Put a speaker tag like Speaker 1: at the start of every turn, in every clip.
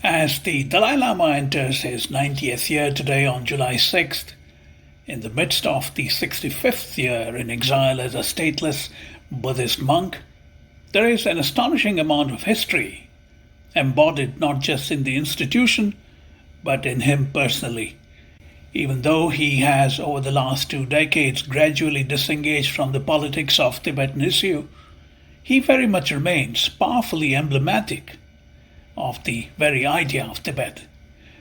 Speaker 1: As the Dalai Lama enters his 90th year today on July 6th, in the midst of the 65th year in exile as a stateless Buddhist monk, there is an astonishing amount of history, embodied not just in the institution, but in him personally. Even though he has, over the last 2 decades, gradually disengaged from the politics of Tibetan issue, he very much remains powerfully emblematic of the very idea of Tibet.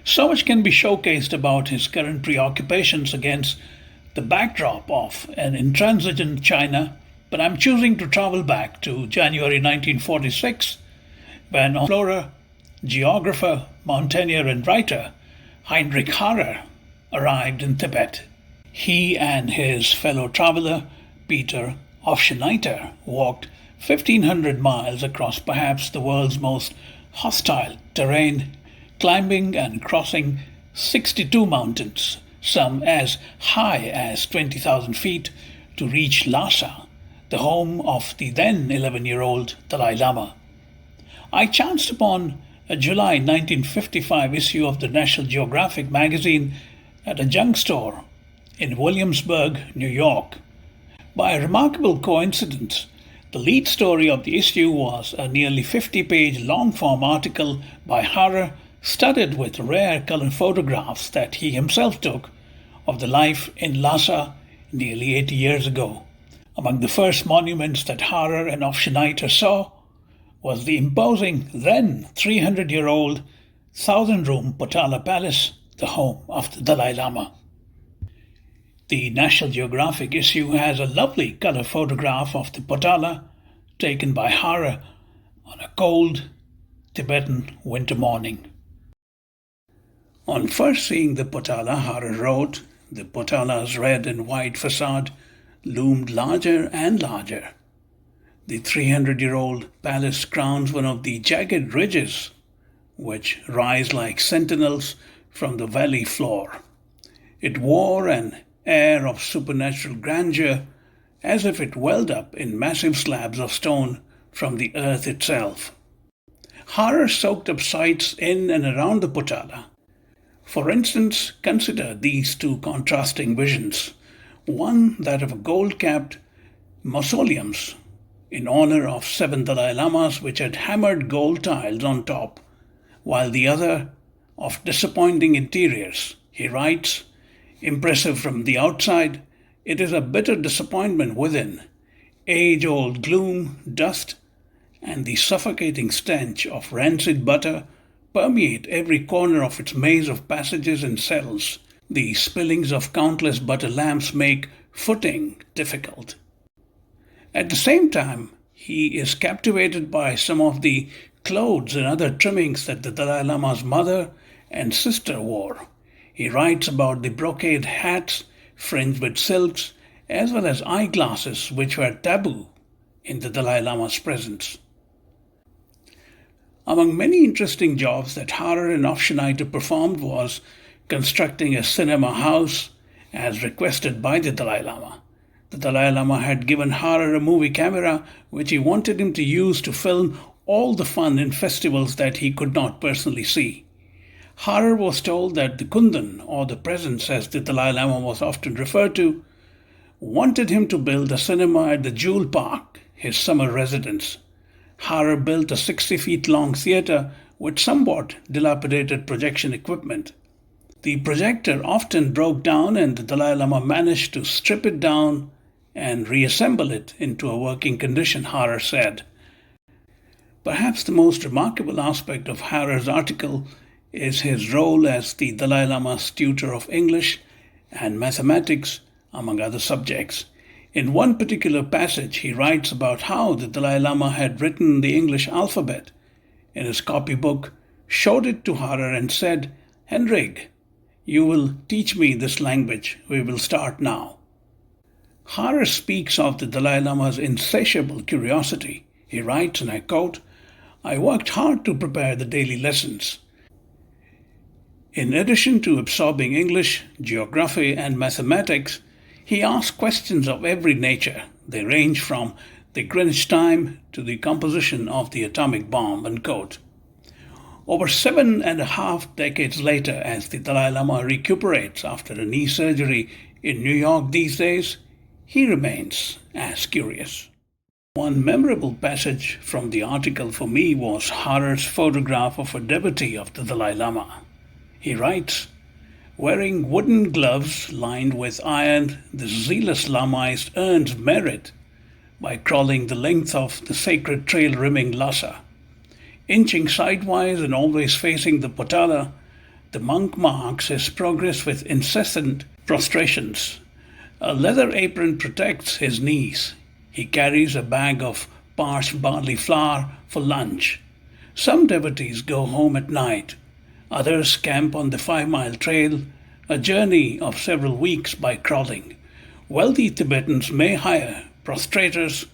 Speaker 1: So much can be showcased about his current preoccupations against the backdrop of an intransigent China, but I'm choosing to travel back to January 1946 when explorer, geographer, mountaineer, and writer Heinrich Harrer arrived in Tibet. He and his fellow traveler Peter Aufschnaiter walked 1,500 miles across perhaps the world's most hostile terrain, climbing and crossing 62 mountains, some as high as 20,000 feet, to reach Lhasa, the home of the then 11-year-old Dalai Lama. I chanced upon a July 1955 issue of the National Geographic magazine at a junk store in Williamsburg, New York. By a remarkable coincidence, the lead story of the issue was a nearly 50-page long-form article by Harrer, studded with rare color photographs that he himself took of the life in Lhasa nearly 80 years ago. Among the first monuments that Harrer and Aufschnaiter saw was the imposing, then 300-year-old 1,000-room Potala Palace, the home of the Dalai Lama. The National Geographic issue has a lovely color photograph of the Potala taken by Harrer on a cold Tibetan winter morning. On first seeing the Potala, Harrer wrote, "The Potala's red and white facade loomed larger and larger. The 300-year-old palace crowns one of the jagged ridges which rise like sentinels from the valley floor. It wore an air of supernatural grandeur, as if it welled up in massive slabs of stone from the earth itself." Harrer soaked up sights in and around the Potala. For instance, consider these two contrasting visions. One, that of gold-capped mausoleums in honor of 7 Dalai Lamas which had hammered gold tiles on top, while the other of disappointing interiors. He writes, "Impressive from the outside, it is a bitter disappointment within. Age-old gloom, dust, and the suffocating stench of rancid butter permeate every corner of its maze of passages and cells. The spillings of countless butter lamps make footing difficult." At the same time, he is captivated by some of the clothes and other trimmings that the Dalai Lama's mother and sister wore. He writes about the brocade hats fringed with silks, as well as eyeglasses which were taboo in the Dalai Lama's presence. Among many interesting jobs that Harrer and Aufschnaiter performed was constructing a cinema house as requested by the Dalai Lama. The Dalai Lama had given Harrer a movie camera which he wanted him to use to film all the fun in festivals that he could not personally see. Harrer was told that the Kundan, or the presence as the Dalai Lama was often referred to, wanted him to build a cinema at the Jewel Park, his summer residence. Harrer built a 60-feet-long theater with somewhat dilapidated projection equipment. The projector often broke down, and the Dalai Lama managed to strip it down and reassemble it into a working condition, Harrer said. Perhaps the most remarkable aspect of Harrer's article is his role as the Dalai Lama's tutor of English and mathematics, among other subjects. In one particular passage, he writes about how the Dalai Lama had written the English alphabet in his copybook, showed it to Harrer, and said, "Heinrich, you will teach me this language. We will start now." Harrer speaks of the Dalai Lama's insatiable curiosity. He writes, and I quote, "I worked hard to prepare the daily lessons. In addition to absorbing English, geography, and mathematics, he asked questions of every nature. They range from the Greenwich time to the composition of the atomic bomb." Unquote. Over 7.5 decades later, as the Dalai Lama recuperates after a knee surgery in New York these days, he remains as curious. One memorable passage from the article for me was Harrer's photograph of a devotee of the Dalai Lama. He writes, "Wearing wooden gloves lined with iron, the zealous Lamaist earns merit by crawling the length of the sacred trail rimming Lhasa. Inching sidewise and always facing the Potala, the monk marks his progress with incessant prostrations. A leather apron protects his knees. He carries a bag of parched barley flour for lunch. Some devotees go home at night. Others camp on the 5-mile trail, a journey of several weeks by crawling. Wealthy Tibetans may hire prostrators,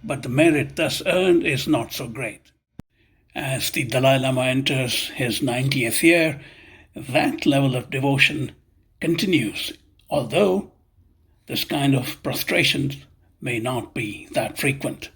Speaker 1: but the merit thus earned is not so great." As the Dalai Lama enters his 90th year, that level of devotion continues, although this kind of prostration may not be that frequent.